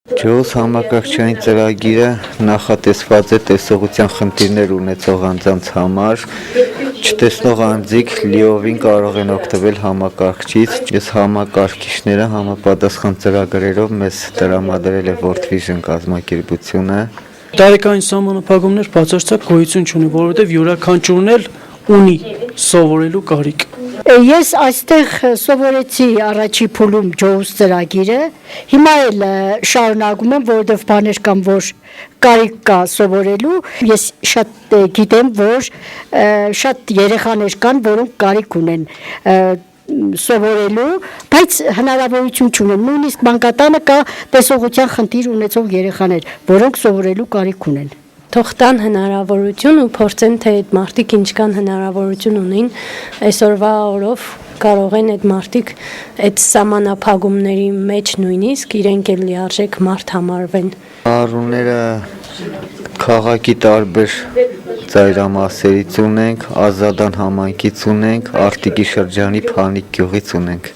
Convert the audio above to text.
Ջոուս համակարգչային ծրագիրը նախատեսված է տեսողության խնդիրներ ունեցող անձանց համար, չտեսնող անձիկ լիովին կարող են օգտվել համակարգչից, ես համակարգիչները համապատասխան ծրագրերով մեզ տրամադրել է World Vision կազմակերպությունը։ Տարեկային սահմանափակումներ բացարձակ գոյություն չունի, որովհետև յուրաքանչյուրն էլ ունի սովորելու կարիք։ Ես այստեղ սովորեցի առաջի փուլում ջոուս ծրագիրը, հիմա էլ շարունակում եմ, որովհետև բաներ կան, որ կարիք կա սովորելու, ես շատ գիտեմ, որ շատ երեխաներ կան, որոնք կարիք ունեն սովորելու, բայց հնարավորություն չունեն, նույնիսկ մանկատանը կա տեսողության խնդիր ունեցող երեխաներ, որոնք սովորելու կարիք ունեն։ Թող տան հնարավորություն ու փորձեն, թե այդ մարդիկ ինչքան հնարավորություն ունեն այսօրվա օրով կարող են այդ մարդիկ այդ սահմանափակումների մեջ նույնիսկ իրենք էլ լիարժեք մարդ համարվեն։ Առուները քաղաքի տարբեր ծայրամասերից ունենք, Ազատան համայնքից ունենք, Արտիկի շրջանի Փանիկ գյուղից ունենք։